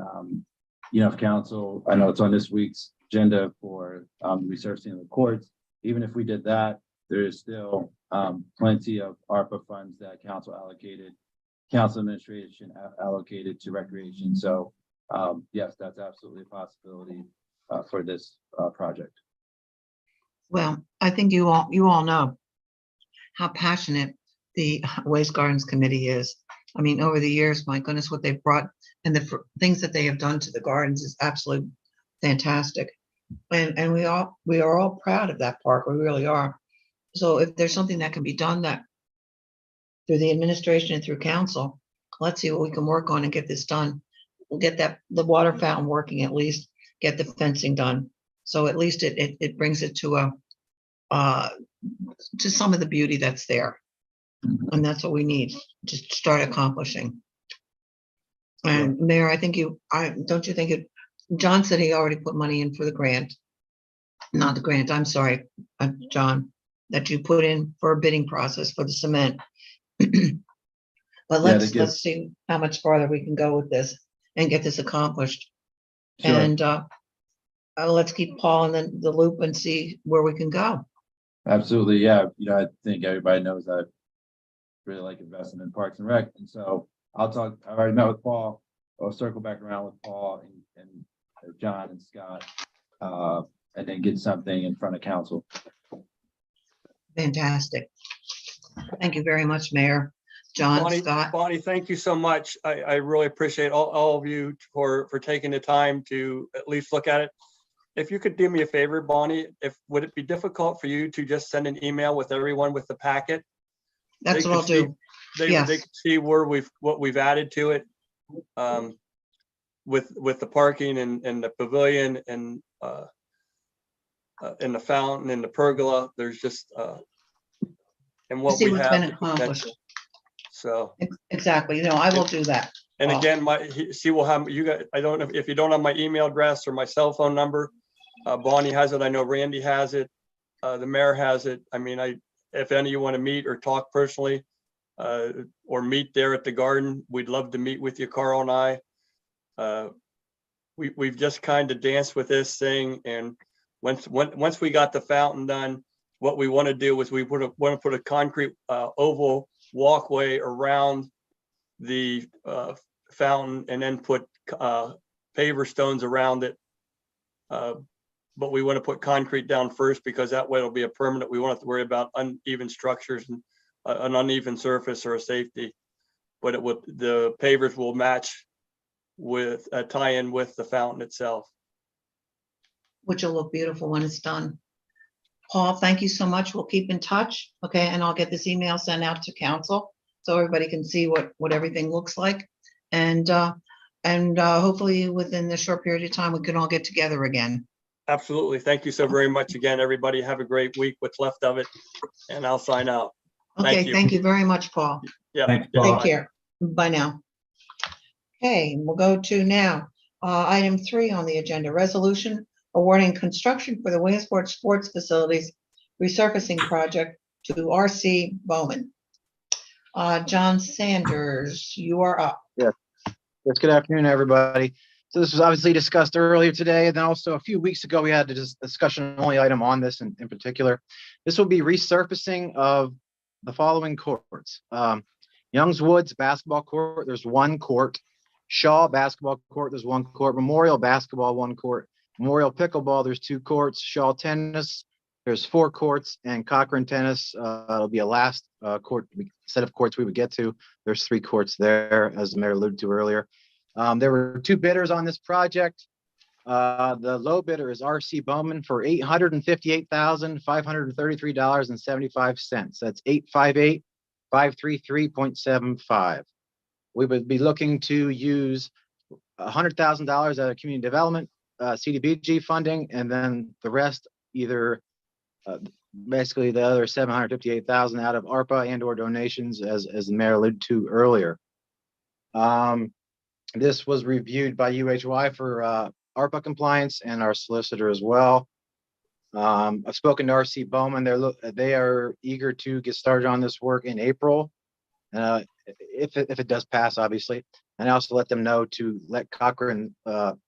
if council, I know it's on this week's agenda for resurfacing of the courts. Even if we did that, there is still plenty of ARPA funds that council administration allocated to recreation. So yes, that's absolutely a possibility for this project. Well, I think you all know how passionate the Waste Gardens Committee is. I mean, over the years, my goodness, what they've brought and the things that they have done to the gardens is absolutely fantastic. And we are all proud of that park. We really are. So if there's something that can be done that through the administration and through council, let's see what we can work on and get this done. We'll get the water fountain working, at least get the fencing done. So at least it brings it to to some of the beauty that's there. And that's what we need to start accomplishing. And Mayor, I think don't you think John said he already put money in for the grant. Not the grant, I'm sorry, John, that you put in for a bidding process for the cement. But let's see how much farther we can go with this and get this accomplished. Sure. And let's keep Paul in the loop and see where we can go. Absolutely, yeah. I think everybody knows I really like investing in Parks and Rec, and so I've already met with Paul. I'll circle back around with Paul and John and Scott, and then get something in front of council. Fantastic. Thank you very much, Mayor. John, Scott. Bonnie, thank you so much. I really appreciate all of you for taking the time to at least look at it. If you could do me a favor, Bonnie, would it be difficult for you to just send an email with everyone with the packet? That's what I'll do. They can see what we've added to it, with the parking and the pavilion and the fountain and the pergola. There's just and what we have. Been accomplished. So exactly, I will do that. And again, she will have you guys. I don't know if you don't have my email address or my cell phone number. Bonnie has it. I know Randy has it. The mayor has it. I mean, if any of you want to meet or talk personally, or meet there at the garden, we'd love to meet with you, Carl and I. We've just kind of danced with this thing, and once we got the fountain done, what we want to do is we want to put a concrete oval walkway around the fountain and then put paver stones around it. But we want to put concrete down first because that way it'll be a permanent. We won't have to worry about uneven structures and an uneven surface or a safety. But the pavers will match with a tie-in with the fountain itself. Which will look beautiful when it's done. Paul, thank you so much. We'll keep in touch. Okay, and I'll get this email sent out to council so everybody can see what everything looks like. And hopefully within this short period of time, we can all get together again. Absolutely. Thank you so very much again, everybody. Have a great week, what's left of it, and I'll sign out. Okay, thank you very much, Paul. Yeah. Thanks, Take Paul. care. Bye now. Okay, we'll go to now item 3 on the agenda, resolution awarding construction for the Williamsport Sports Facilities resurfacing project to RC Bowman. John Sanders, you are up. Yes, good afternoon, everybody. So this was obviously discussed earlier today, and then also a few weeks ago, we had a discussion only item on this in particular. This will be resurfacing of the following courts. Youngs Woods basketball court, there's one court. Shaw basketball court, there's one court. Memorial basketball, one court. Memorial pickleball, there's two courts. Shaw tennis, there's four courts. And Cochran tennis, it'll be a last set of courts we would get to. There's three courts there, as the mayor alluded to earlier. There were two bidders on this project. The low bidder is RC Bowman for $858,533.75. That's 858,533.75. We would be looking to use $100,000 out of community development, CDBG funding, and then the rest either basically the other $758,000 out of ARPA and/or donations, as the mayor alluded to earlier. This was reviewed by UHY for ARPA compliance and our solicitor as well. I've spoken to RC Bowman. They are eager to get started on this work in April, if it does pass, obviously. And I also let them know to let Cochran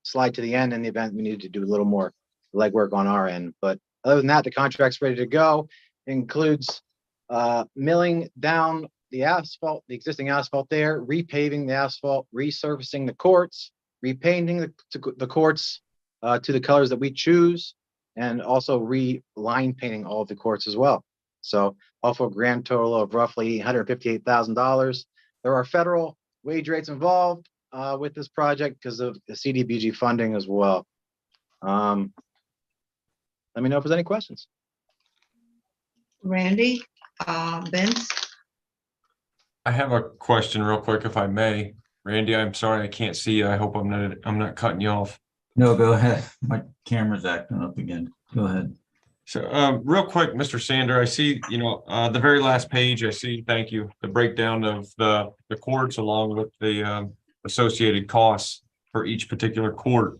slide to the end in the event we need to do a little more legwork on our end. But other than that, the contract's ready to go. It includes milling down the asphalt, the existing asphalt there, repaving the asphalt, resurfacing the courts, repainting the courts to the colors that we choose, and also line painting all of the courts as well. So all for a grand total of roughly $158,000. There are federal wage rates involved with this project because of the CDBG funding as well. Let me know if there's any questions. Randy, Vince? I have a question real quick, if I may. Randy, I'm sorry, I can't see you. I hope I'm not cutting you off. No, go ahead. My camera's acting up again. Go ahead. So, real quick, Mr. Sander, I see, the very last page, I see, thank you, the breakdown of the courts along with the associated costs for each particular court.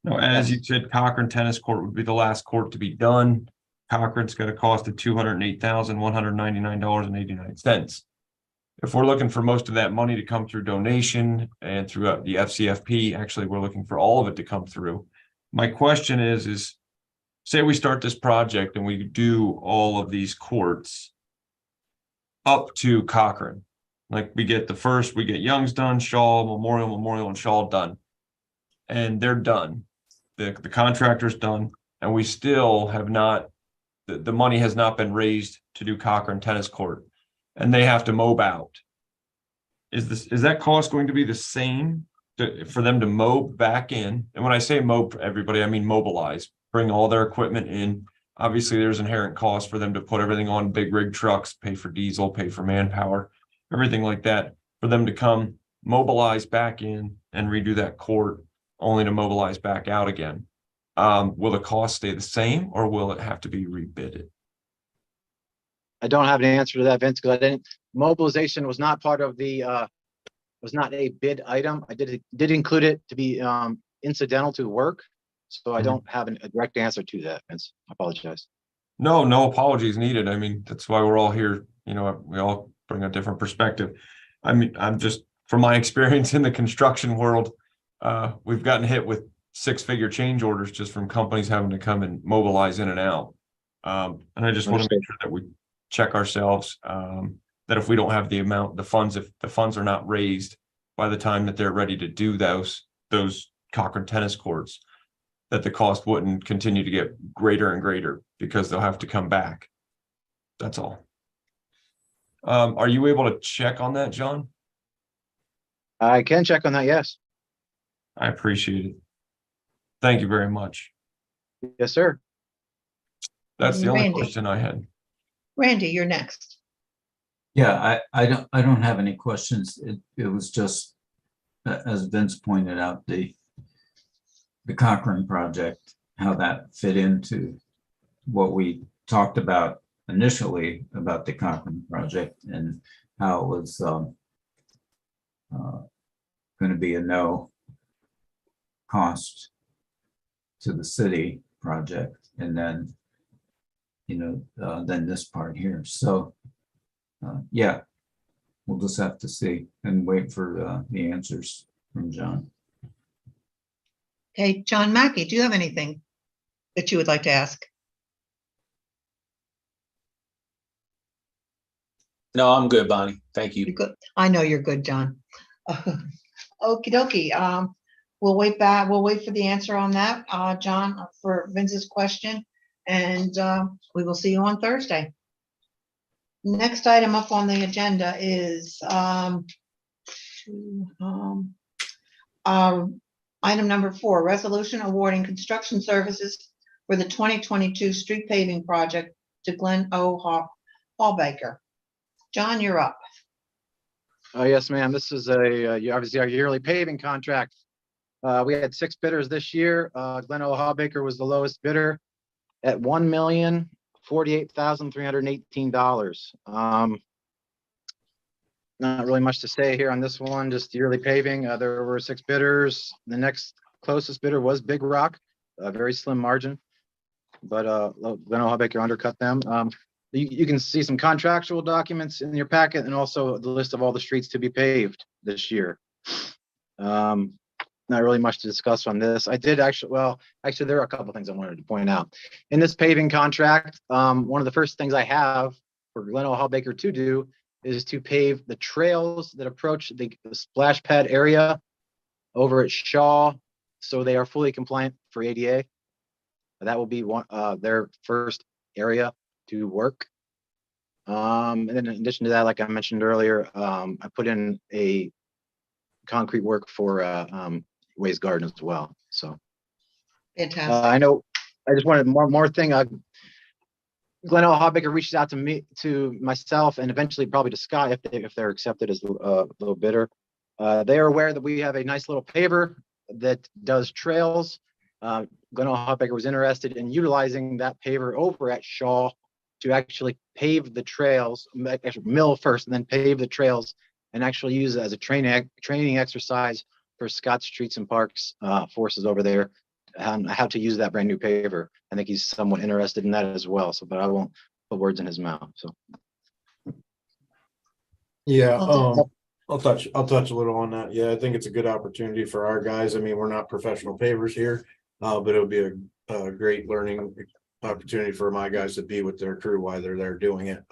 Now, as you said, Cochran Tennis Court would be the last court to be done. Cochran's got a cost of $208,199.89. If we're looking for most of that money to come through donation and throughout the FCFP, actually, we're looking for all of it to come through. My question is say we start this project and we do all of these courts up to Cochran. Like we get Young's done, Shaw, Memorial, and Shaw done. And they're done. The contractor's done. And we still have not, the money has not been raised to do Cochran Tennis Court. And they have to mob out. Is that cost going to be the same for them to mob back in? And when I say mob for everybody, I mean mobilize, bring all their equipment in. Obviously, there's inherent cost for them to put everything on big rig trucks, pay for diesel, pay for manpower, everything like that, for them to come mobilize back in and redo that court, only to mobilize back out again. Will the cost stay the same, or will it have to be rebidded? I don't have an answer to that, Vince, because mobilization was not part of the was not a bid item. I did include it to be incidental to work, so I don't have a direct answer to that, Vince. I apologize. No apologies needed. I mean, that's why we're all here. We all bring a different perspective. I mean, I'm just, from my experience in the construction world, we've gotten hit with six-figure change orders just from companies having to come and mobilize in and out. And I just want to make sure that we check ourselves, that if we don't have the funds, if the funds are not raised by the time that they're ready to do those Cochran tennis courts, that the cost wouldn't continue to get greater and greater because they'll have to come back. That's all. Are you able to check on that, John? I can check on that, yes. I appreciate it. Thank you very much. Yes, sir. That's the only Randy. question I had. Randy, you're next. Yeah, I don't have any questions. It was just, as Vince pointed out, the Cochran project, how that fit into what we talked about initially about the Cochran project, and how it was going to be a no cost to the city project, and then then this part here. So yeah, we'll just have to see and wait for the answers from John. Okay, John Mackey, do you have anything that you would like to ask? No, I'm good, Bonnie. Thank you. You're good. I know you're good, John. Okie dokie. We'll wait for the answer on that, John, for Vince's question. And we will see you on Thursday. Next item up on the agenda is item number 4, resolution awarding construction services for the 2022 street paving project to Glenn O. Hallbaker. John, you're up. Oh, yes, ma'am. This is obviously our yearly paving contract. We had 6 bidders this year. Glenn O. Hallbaker was the lowest bidder at $1,048,318. Not really much to say here on this one, just yearly paving. There were 6 bidders. The next closest bidder was Big Rock, a very slim margin, but Glenn O. Hallbaker undercut them. You can see some contractual documents in your packet and also the list of all the streets to be paved this year. Not really much to discuss on this. There are a couple of things I wanted to point out. In this paving contract, one of the first things I have for Glenn O. Hallbaker to do is to pave the trails that approach the splash pad area over at Shaw, so they are fully compliant for ADA. That will be their first area to work. And then in addition to that, like I mentioned earlier, I put in a concrete work for Ways Garden as well. So Fantastic. I know I just wanted more thing. Glenn O. Hallbaker reached out to myself, and eventually probably to Scott if they're accepted as the little bidder. They are aware that we have a nice little paver that does trails. Glenn O. Hallbaker was interested in utilizing that paver over at Shaw to actually pave the trails, actually mill first and then pave the trails, and actually use it as a training exercise for Scott Streets and Parks forces over there, how to use that brand new paver. I think he's somewhat interested in that as well. So, but I won't put words in his mouth. So, Yeah, I'll touch a little on that. Yeah, I think it's a good opportunity for our guys. I mean, we're not professional pavers here, but it'll be a great learning opportunity for my guys to be with their crew while they're there doing it.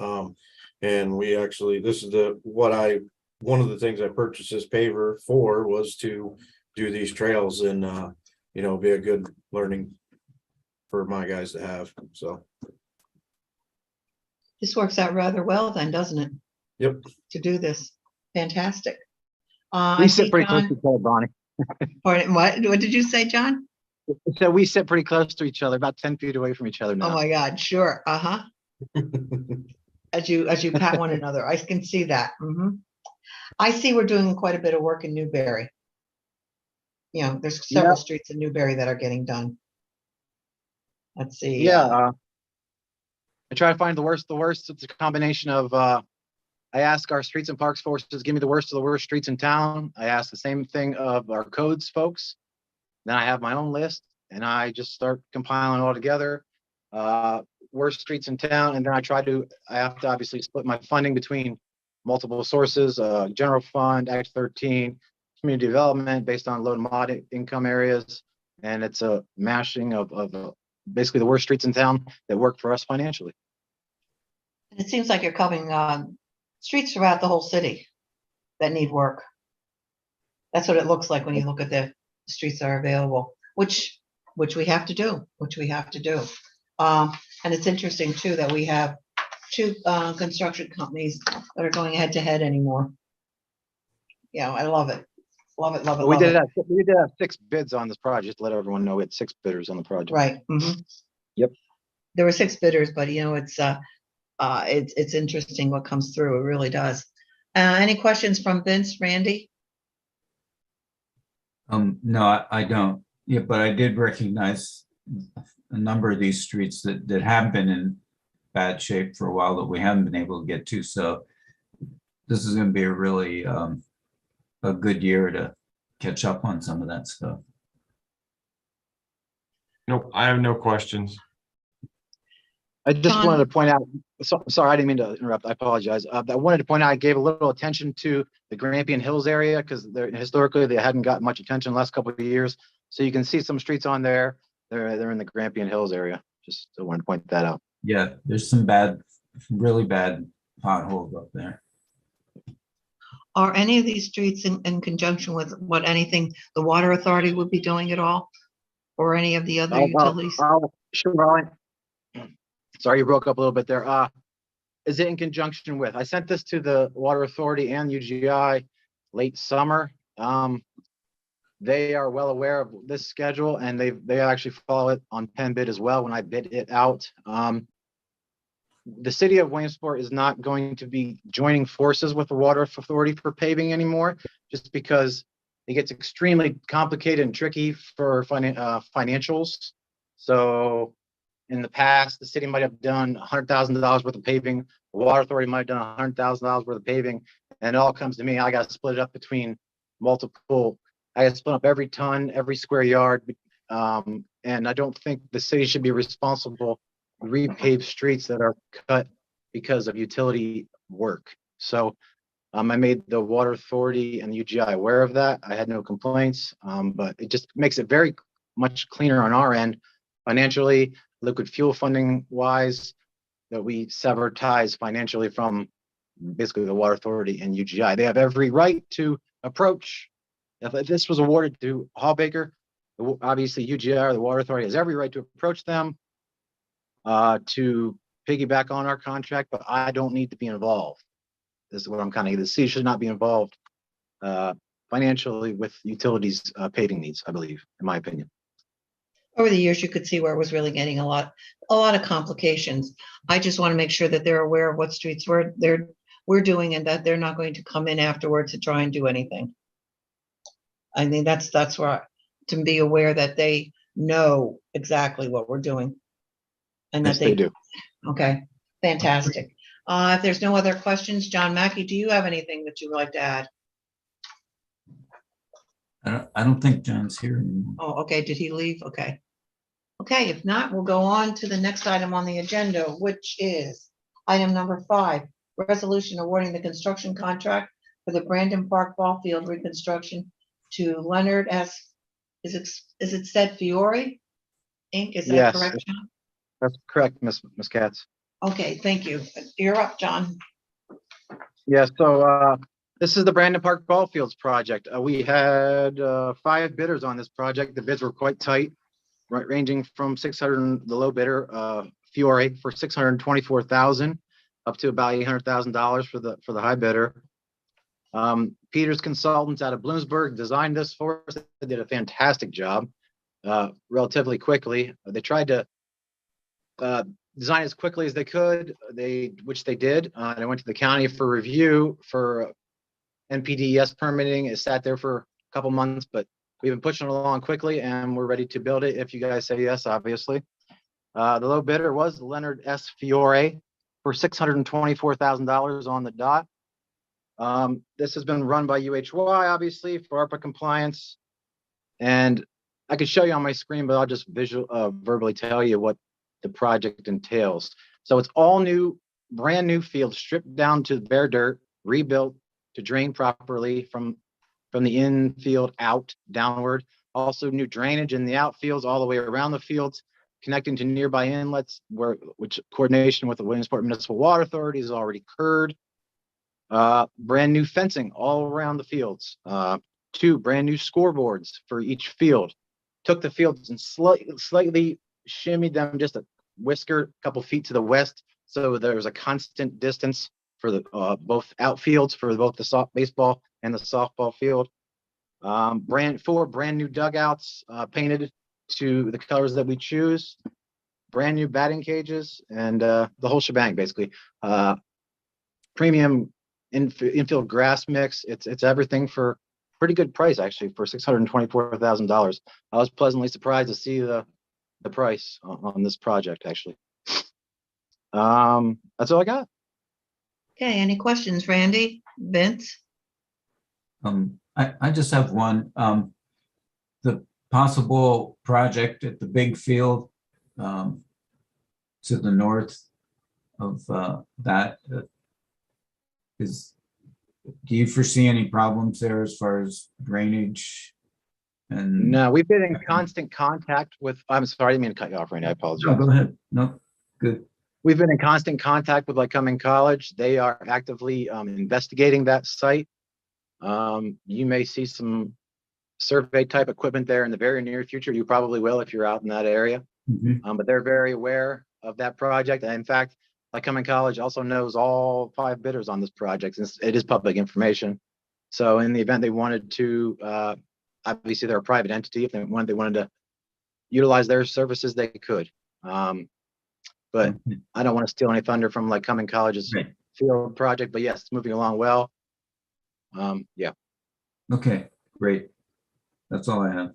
And we actually, one of the things I purchased this paver for was to do these trails and, be a good learning for my guys to have. So. This works out rather well then, doesn't it? Yep. To do this. Fantastic. we sit pretty close to each other, Bonnie. Pardon, what did you say, John? So we sit pretty close to each other, about 10 feet away from each other now. Oh my God, sure. As you pat one another, I can see that. I see we're doing quite a bit of work in Newbury. There's several streets in Newbury that are getting done. Let's see. Yeah. I try to find the worst. It's a combination of, I ask our streets and parks forces, give me the worst of the worst streets in town. I ask the same thing of our codes folks. Then I have my own list and I just start compiling it all together. Worst streets in town. And then I have to obviously split my funding between multiple sources, general fund, Act 13, community development based on low to moderate income areas. And it's a mashing of basically the worst streets in town that work for us financially. It seems like you're covering streets throughout the whole city that need work. That's what it looks like when you look at the streets that are available, which we have to do, and it's interesting too that we have 2 construction companies that are going head to head anymore. I love it. We did have 6 bids on this project, just to let everyone know we had 6 bidders on the project. Right. Yep. There were 6 bidders, but it's interesting what comes through. It really does. Any questions from Vince, Randy? No, I don't. Yeah, but I did recognize a number of these streets that have been in bad shape for a while that we haven't been able to get to. So this is going to be a really a good year to catch up on some of that stuff. Nope, I have no questions. I just John? wanted to point out, sorry, I didn't mean to interrupt. I apologize. I wanted to point out, I gave a little attention to the Grampian Hills area because historically they hadn't gotten much attention the last couple of years. So you can see some streets on there. They're in the Grampian Hills area. Just wanted to point that out. Yeah, there's some bad, really bad potholes up there. Are any of these streets in conjunction with anything the water authority would be doing at all? Or any of the other utilities? Sure, Ryan. Sorry, you broke up a little bit there. Is it in conjunction with? I sent this to the Water Authority and UGI late summer. They are well aware of this schedule, and they actually follow it on Penn bid as well when I bid it out. The city of Williamsport is not going to be joining forces with the Water Authority for paving anymore, just because it gets extremely complicated and tricky for financials. So in the past, the city might have done $100,000 worth of paving. The Water Authority might have done $100,000 worth of paving, and it all comes to me. I got to split it up between multiple. I got to split up every ton, every square yard, and I don't think the city should be responsible to repave streets that are cut because of utility work. So I made the Water Authority and the UGI aware of that. I had no complaints, but it just makes it very much cleaner on our end financially, liquid fuel funding wise, that we sever ties financially from basically the Water Authority and UGI. They have every right to approach. If this was awarded to Hallbaker, obviously UGI or the Water Authority has every right to approach them to piggyback on our contract, but I don't need to be involved. This is what I'm kind of, the city should not be involved financially with utilities paving needs, I believe, in my opinion. Over the years, you could see where it was really getting a lot of complications. I just want to make sure that they're aware of what streets we're doing, and that they're not going to come in afterwards to try and do anything. I mean, that's where to be aware that they know exactly what we're doing. And Yes, that they do. Okay, fantastic. If there's no other questions, John Mackey, do you have anything that you would like to add? I don't think John's here anymore. Oh, okay, did he leave? Okay. Okay, if not, we'll go on to the next item on the agenda, which is item number 5, resolution awarding the construction contract for the Brandon Park Ball Field reconstruction to Leonard S. Is it said Fiore Inc.? Is that Yes. correct, John? That's correct, Miss Katz. Okay, thank you. You're up, John. Yeah, so this is the Brandon Park Ball Fields project. We had 5 bidders on this project. The bids were quite tight, right, ranging from 600, the low bidder, Fiore, for 624,000, up to about $800,000 for the high bidder. Peters Consultants out of Bloomsburg designed this for us. They did a fantastic job relatively quickly. They tried to design as quickly as they could, which they did. And I went to the county for review for NPDES permitting. It sat there for a couple months, but we've been pushing it along quickly, and we're ready to build it if you guys say yes, obviously. The low bidder was Leonard S. Fiore for $624,000 on the dot. This has been run by UHY, obviously, for ARPA compliance. And I could show you on my screen, but I'll just verbally tell you what the project entails. So it's all new, brand new field, stripped down to bare dirt, rebuilt to drain properly from the infield out downward. Also new drainage in the outfields all the way around the fields, connecting to nearby inlets, which coordination with the Williamsport Municipal Water Authority has already occurred. Brand new fencing all around the fields. 2 brand new scoreboards for each field. Took the fields and slightly shimmied them just a whisker, a couple feet to the west, so there was a constant distance for the both outfields for both the baseball and the softball field. 4 brand new dugouts painted to the colors that we choose. Brand new batting cages and the whole shebang, basically. Premium infield grass mix. It's everything for pretty good price, actually, for $624,000. I was pleasantly surprised to see the price on this project, actually. That's all I got. Okay, any questions, Randy, Vince? I just have one. The possible project at the big field to the north of that do you foresee any problems there as far as drainage And No, we've been in constant contact with, I'm sorry, I didn't mean to cut you off, Randy. I no, apologize. go ahead. No, good. We've been in constant contact with Lycoming College. They are actively investigating that site. You may see some survey type equipment there in the very near future. You probably will if you're out in that area. Mhm. But they're very aware of that project. And in fact, Lycoming College also knows all 5 bidders on this project. It is public information. So in the event they wanted to, obviously they're a private entity. If they wanted to utilize their services, they could. But I don't want to steal any thunder from Lycoming College's Right. field project, but yes, it's moving along well. Yeah. Okay, great. That's all I have.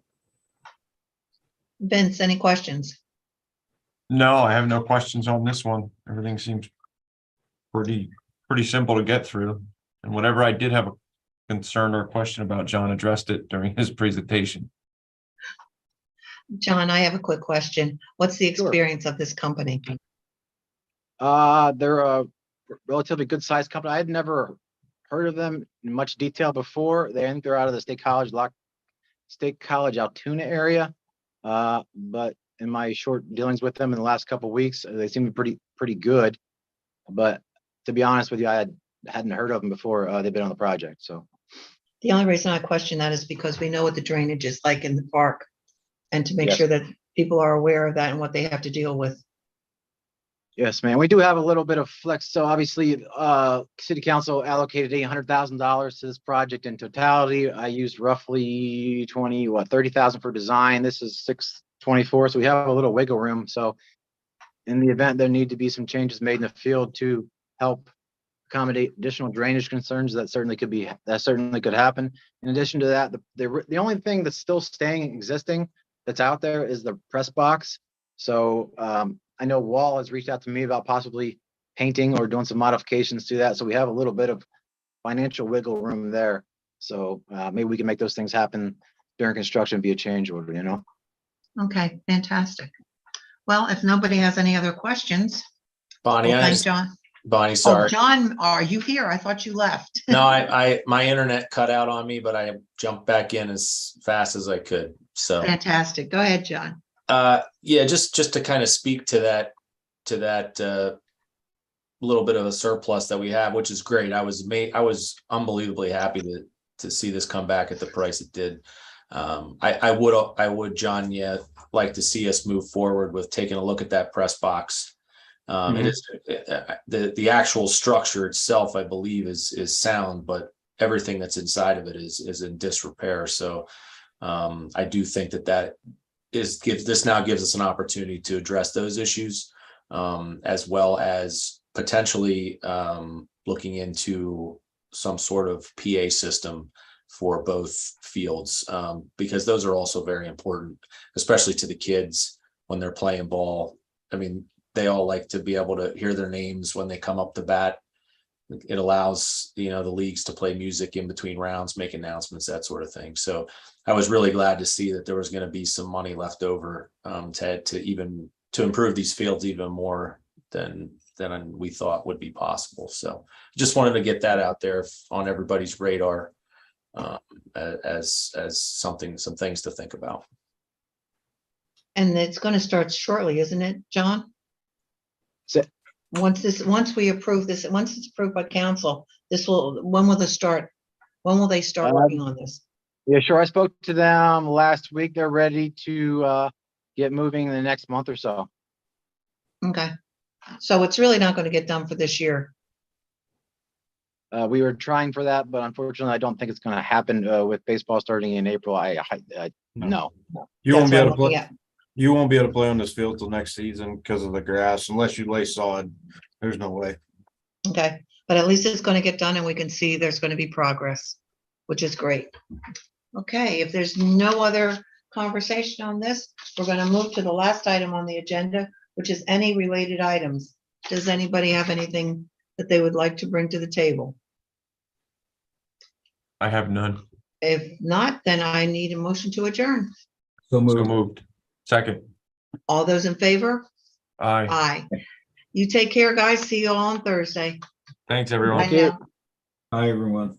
Vince, any questions? No, I have no questions on this one. Everything seems pretty simple to get through. And whatever I did have a concern or question about, John addressed it during his presentation. John, I have a quick question. What's the Sure. experience of this company? They're a relatively good sized company. I had never heard of them in much detail before. I think they're out of the State College Altoona area. But in my short dealings with them in the last couple of weeks, they seem to be pretty good. But to be honest with you, I hadn't heard of them before they've been on the project. So The only reason I question that is because we know what the drainage is like in the park. And to make Yes. sure that people are aware of that and what they have to deal with. yes, man, we do have a little bit of flex. So obviously, city council allocated $800,000 to this project in totality. I used roughly 30,000 for design. This is 624, so we have a little wiggle room. So in the event there need to be some changes made in the field to help accommodate additional drainage concerns, that certainly could happen. In addition to that, the only thing that's still staying existing that's out there is the press box. So I know Wall has reached out to me about possibly painting or doing some modifications to that. So we have a little bit of financial wiggle room there. So maybe we can make those things happen during construction via change order, you know? Okay, fantastic. Well, if nobody has any other questions, Bonnie, we'll I thank just, John. Bonnie, Oh, sorry. John, are you here? I thought you left. No, my internet cut out on me, but I jumped back in as fast as I could. So, Fantastic. Go ahead, John. yeah, just to kind of speak to that little bit of a surplus that we have, which is great. I was unbelievably happy to see this come back at the price it did. I would, John, yeah, like to see us move forward with taking a look at that press box. It is the actual structure itself, I believe, is sound, but everything that's inside of it is in disrepair. So I do think that this now gives us an opportunity to address those issues, as well as potentially looking into some sort of PA system for both fields, because those are also very important, especially to the kids when they're playing ball. I mean, they all like to be able to hear their names when they come up to bat. It allows, the leagues to play music in between rounds, make announcements, that sort of thing. So I was really glad to see that there was going to be some money left over to improve these fields even more than we thought would be possible. So just wanted to get that out there on everybody's radar as some things to think about. And it's going to start shortly, isn't it, John? So- Once we approve this, once it's approved by council, when will they start working on this? Yeah, sure. I spoke to them last week. They're ready to get moving in the next month or so. Okay. So it's really not going to get done for this year. We were trying for that, but unfortunately, I don't think it's going to happen with baseball starting in April. No. You won't That's be what able I'm to looking play. at. You won't be able to play on this field till next season because of the grass, unless you lay sod. There's no way. Okay, but at least it's going to get done and we can see there's going to be progress, which is great. Okay, if there's no other conversation on this, we're going to move to the last item on the agenda, which is any related items. Does anybody have anything that they would like to bring to the table? I have none. If not, then I need a motion to adjourn. So So moved. moved. Second. All those in favor? Aye. Aye. You take care, guys. See you all on Thursday. Thanks, everyone. Bye now. Hi, everyone.